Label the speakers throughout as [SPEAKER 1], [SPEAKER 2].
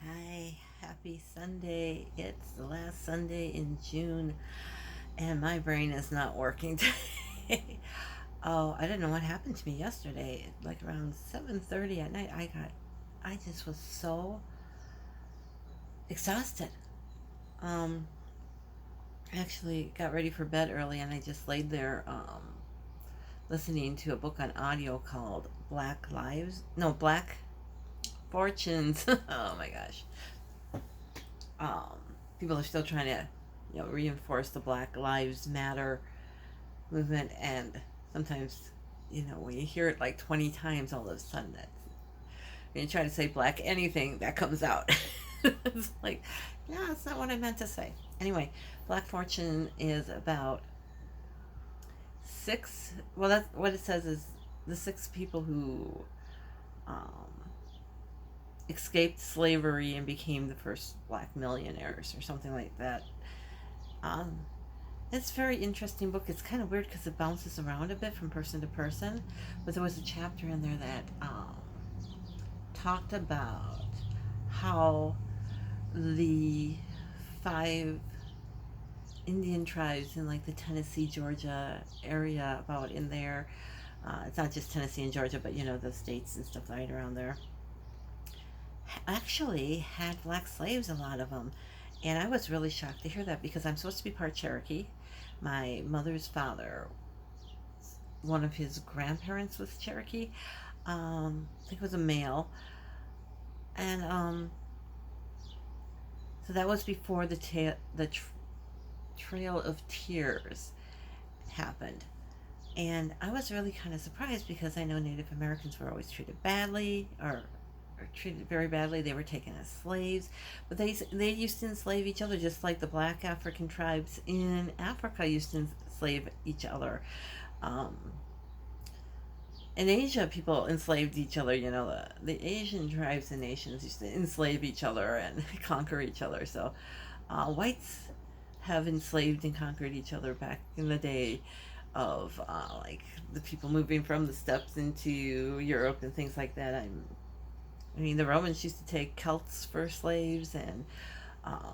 [SPEAKER 1] Hi, happy Sunday. It's the last Sunday in June, and my brain is not working today. Oh, I didn't know what happened to me yesterday. Like around 7:30 at night, I just was so exhausted. Um, I actually got ready for bed early, and I just laid there, listening to a book on audio called Black Lives. No, Black Fortunes. Oh my gosh. Um, People are still trying to, reinforce the Black Lives Matter movement, and sometimes, when you hear it like 20 times, all of a sudden, that when you try to say black anything, that comes out. It's like, yeah, that's not what I meant to say. Anyway, Black Fortune is about six. Well, that's what it says is the six people who um, escaped slavery and became the first black millionaires or something like that. Um, It's a very interesting book. It's kind of weird because it bounces around a bit from person to person. But there was a chapter in there that talked about how the five Indian tribes in like the Tennessee, Georgia area, about in there. It's not just Tennessee and Georgia, but the states and stuff right around there. Actually, had black slaves, a lot of them. And I was really shocked to hear that because I'm supposed to be part Cherokee. My mother's father, one of his grandparents was Cherokee. I think it was a male, and so that was before the Trail of Tears happened. And I was really kind of surprised because I know Native Americans were always treated badly, or treated very badly. They were taken as slaves, but they used to enslave each other just like the black African tribes in Africa used to enslave each other. Um, in Asia, people enslaved each other. The Asian tribes and nations used to enslave each other and conquer each other. So, whites have enslaved and conquered each other back in the day of like the people moving from the steppes into Europe and things like that. I mean, the Romans used to take Celts for slaves, and um,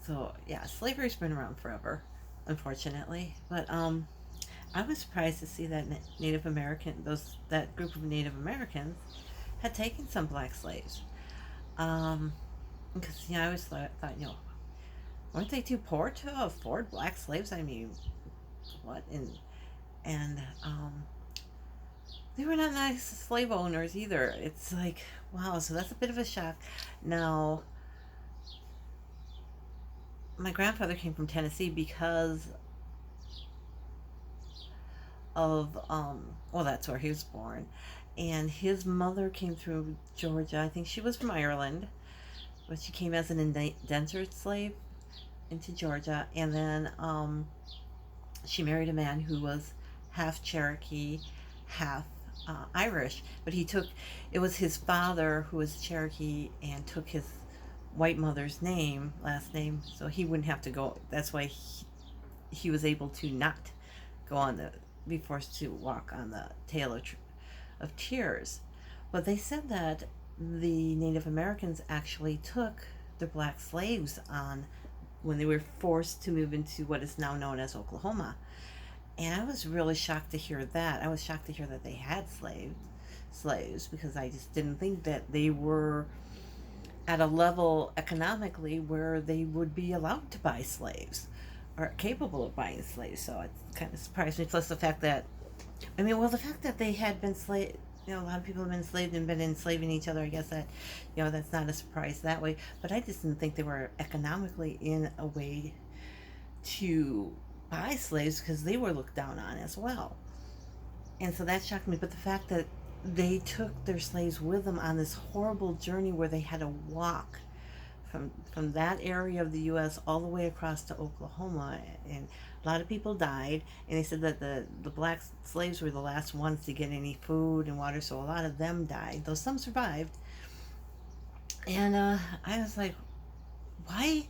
[SPEAKER 1] so yeah, slavery's been around forever, unfortunately. But I was surprised to see that Native American, those that group of Native Americans, had taken some black slaves. Um, because I always thought, weren't they too poor to afford black slaves? I mean, what? And they were not nice slave owners either. It's like, wow. So that's a bit of a shock. Now, my grandfather came from Tennessee because of well, that's where he was born, and his mother came through Georgia. I think she was from Ireland, but she came as an indentured slave into Georgia, and then she married a man who was half Cherokee, half Irish. But it was his father who was Cherokee and took his white mother's last name, so he wouldn't have to go. That's why he was able to not go on be forced to walk on the Trail of Tears. But they said that the Native Americans actually took the black slaves on when they were forced to move into what is now known as Oklahoma. And I was really shocked to hear that. I was shocked to hear that they had slaves because I just didn't think that they were at a level economically where they would be allowed to buy slaves or capable of buying slaves. So it kind of surprised me. Plus the fact that, the fact that they had been slave, a lot of people have been enslaved and been enslaving each other. I guess that, that's not a surprise that way. But I just didn't think they were economically in a way to buy slaves because they were looked down on as well. And so that shocked me. But the fact that they took their slaves with them on this horrible journey where they had to walk from that area of the U.S. all the way across to Oklahoma, and a lot of people died. And they said that the black slaves were the last ones to get any food and water, so a lot of them died, though some survived. And I was like, why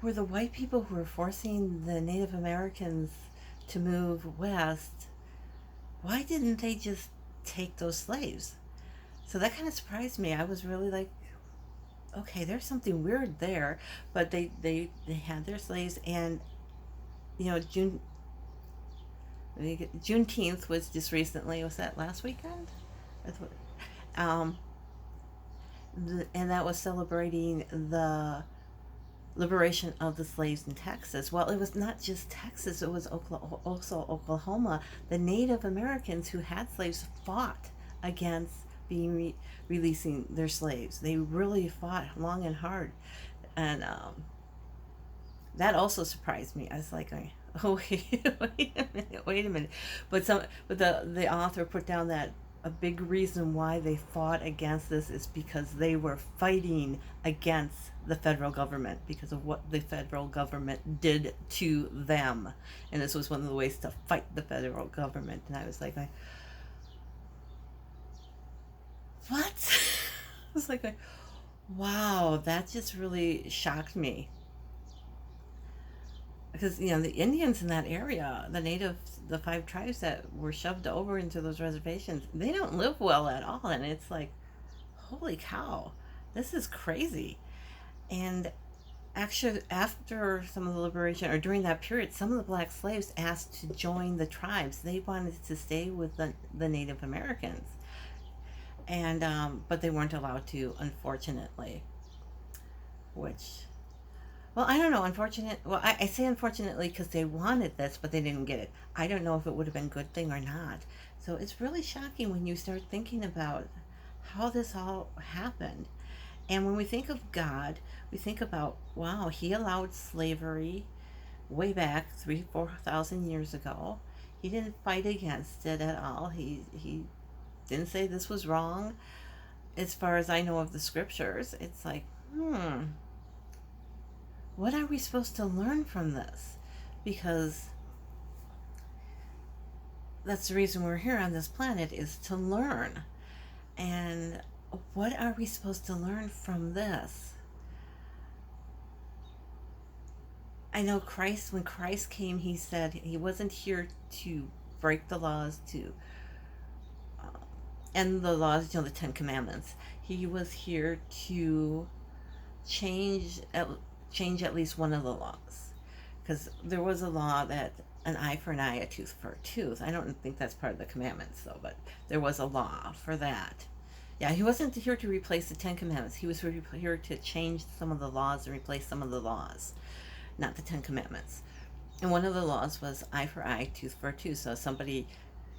[SPEAKER 1] were the white people who were forcing the Native Americans to move west? Why didn't they just take those slaves? So that kind of surprised me. I was really like, okay, there's something weird there. But they had their slaves, and you know, Juneteenth was just recently. Was that last weekend? That's what. Um, and that was celebrating the liberation of the slaves in Texas. Well, it was not just Texas, it was also Oklahoma. The Native Americans who had slaves fought against releasing their slaves. They really fought long and hard. And that also surprised me. I was like, oh, wait a minute. But the author put down that a big reason why they fought against this is because they were fighting against the federal government because of what the federal government did to them. And this was one of the ways to fight the federal government. And I was like, what? I was like, wow, that just really shocked me. Because, you know, the Indians in that area, the natives, the five tribes that were shoved over into those reservations, they don't live well at all. And it's like, holy cow, this is crazy. And actually, after some of the liberation, or during that period, some of the black slaves asked to join the tribes. They wanted to stay with the Native Americans. And, but they weren't allowed to, unfortunately, which, well, I don't know. Well, I say unfortunately because they wanted this, but they didn't get it. I don't know if it would have been a good thing or not. So it's really shocking when you start thinking about how this all happened. And when we think of God, we think about, wow, He allowed slavery way back 4,000 years ago. He didn't fight against it at all. He didn't say this was wrong. As far as I know of the scriptures, it's like, what are we supposed to learn from this? Because that's the reason we're here on this planet, is to learn. And what are we supposed to learn from this? I know when Christ came, He said He wasn't here to break the laws, to end the laws, you know, the Ten Commandments. He was here to change at least one of the laws, because there was a law that an eye for an eye, a tooth for a tooth. I don't think that's part of the commandments though, but there was a law for that. Yeah, He wasn't here to replace the Ten Commandments. He was here to change some of the laws and replace some of the laws, not the Ten Commandments. And one of the laws was eye for eye, tooth for a tooth. So if somebody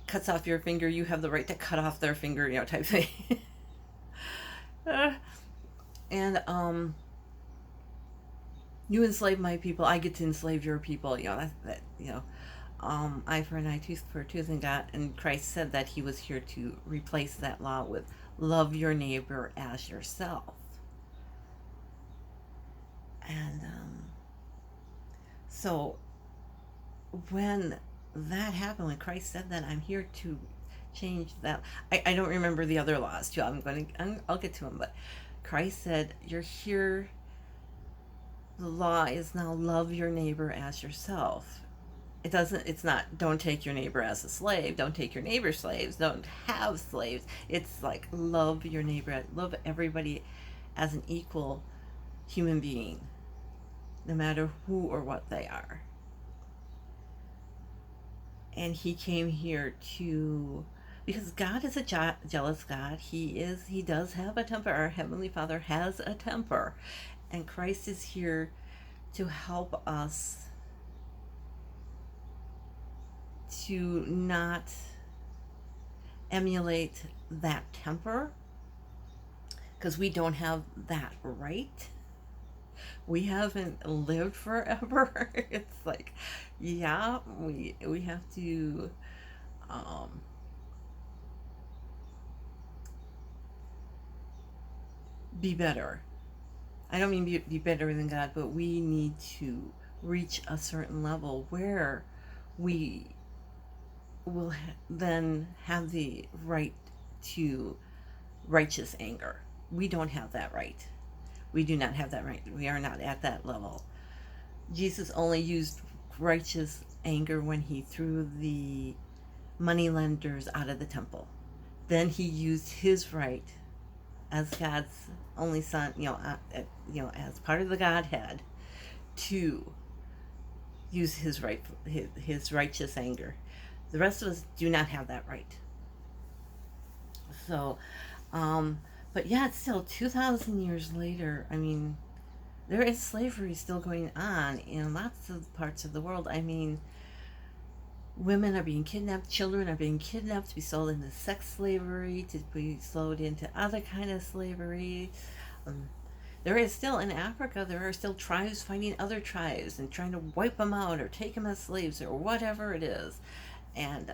[SPEAKER 1] cuts off your finger, you have the right to cut off their finger, you know, type thing. And you enslave my people, I get to enslave your people. You know, that you know, eye for an eye, tooth for a tooth. And Christ said that He was here to replace that law with love your neighbor as yourself. And so when that happened, when Christ said that, I'm here to change that. I don't remember the other laws too. I'll get to them, but Christ said, you're here. The law is now love your neighbor as yourself. It's not don't take your neighbor as a slave, don't take your neighbor's slaves, don't have slaves. It's like love your neighbor, love everybody as an equal human being, no matter who or what they are. And He came here because God is a jealous God. He does have a temper. Our Heavenly Father has a temper. And Christ is here to help us to not emulate that temper, because we don't have that right. We haven't lived forever. It's like, yeah, we have to be better. I don't mean be better than God, but we need to reach a certain level where we will then have the right to righteous anger. We don't have that right. We do not have that right. We are not at that level. Jesus only used righteous anger when He threw the moneylenders out of the temple. Then He used His right as God's only son, as part of the Godhead, to use his righteous anger. The rest of us do not have that right. So, but yeah, it's still 2,000 years later. I mean, there is slavery still going on in lots of parts of the world. I mean, women are being kidnapped, children are being kidnapped to be sold into sex slavery, to be sold into other kind of slavery. Um, there is still in Africa, there are still tribes fighting other tribes and trying to wipe them out or take them as slaves or whatever it is. And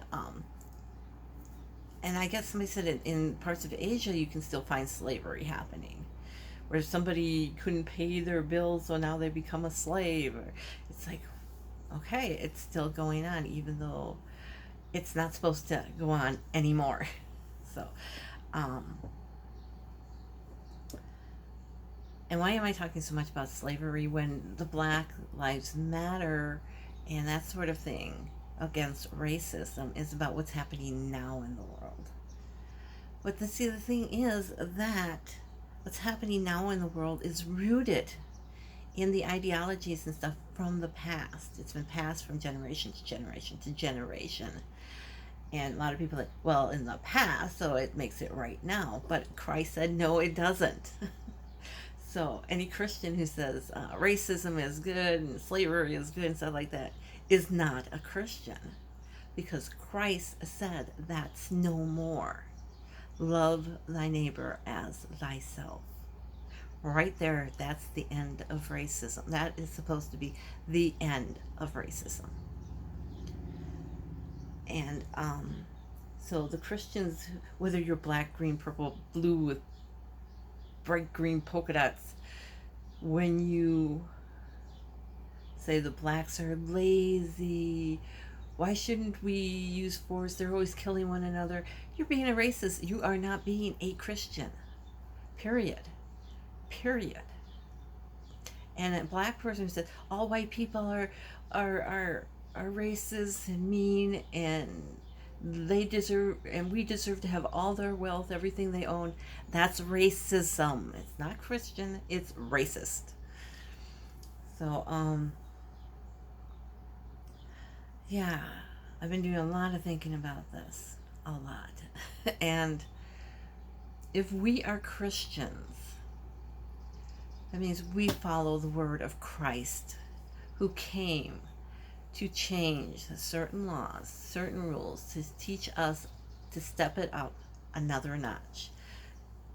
[SPEAKER 1] I guess somebody said in parts of Asia you can still find slavery happening, where somebody couldn't pay their bills, so now they become a slave. Or it's like, okay, it's still going on, even though it's not supposed to go on anymore. So, um, and why am I talking so much about slavery when the Black Lives Matter and that sort of thing against racism is about what's happening now in the world? But the thing is that what's happening now in the world is rooted in the ideologies and stuff from the past. It's been passed from generation to generation to generation. And a lot of people are like, well, in the past, so it makes it right now. But Christ said, no, it doesn't. So any Christian who says racism is good and slavery is good and stuff like that is not a Christian, because Christ said that's no more. Love thy neighbor as thyself. Right there, that's the end of racism. That is supposed to be the end of racism. And so the Christians, whether you're black, green, purple, blue with bright green polka dots, when you say the blacks are lazy, why shouldn't we use force, they're always killing one another, you're being a racist. You are not being a Christian. Period. And a black person who said all white people are racist and mean, and they deserve, and we deserve to have all their wealth, everything they own, that's racism. It's not Christian, it's racist. So yeah, I've been doing a lot of thinking about this, a lot. And if we are Christians, that means we follow the word of Christ, who came to change certain laws, certain rules, to teach us to step it up another notch.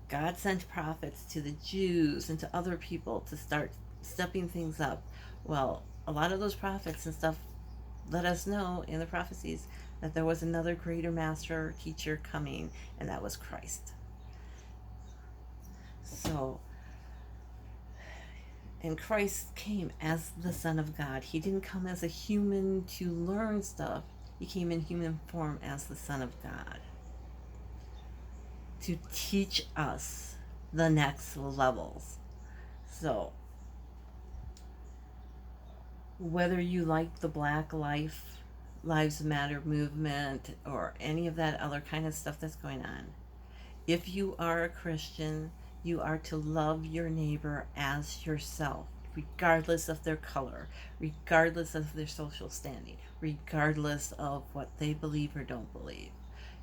[SPEAKER 1] God sent prophets to the Jews and to other people to start stepping things up. Well, a lot of those prophets and stuff let us know in the prophecies that there was another greater master or teacher coming, and that was Christ. So, and Christ came as the Son of God. He didn't come as a human to learn stuff. He came in human form as the Son of God to teach us the next levels. So, whether you like the Black Lives Matter movement or any of that other kind of stuff that's going on, if you are a Christian, you are to love your neighbor as yourself, regardless of their color, regardless of their social standing, regardless of what they believe or don't believe.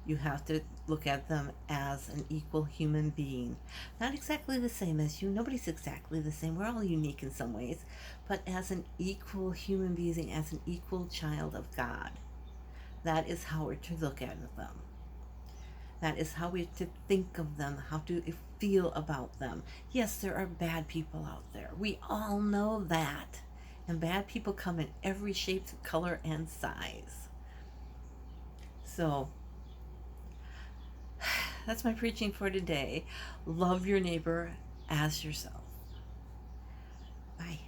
[SPEAKER 1] You have to look at them as an equal human being. Not exactly the same as you. Nobody's exactly the same. We're all unique in some ways. But as an equal human being, as an equal child of God. That is how we're to look at them. That is how we're to think of them, how to feel about them. Yes, there are bad people out there. We all know that. And bad people come in every shape, color, and size. So, that's my preaching for today. Love your neighbor as yourself. Bye.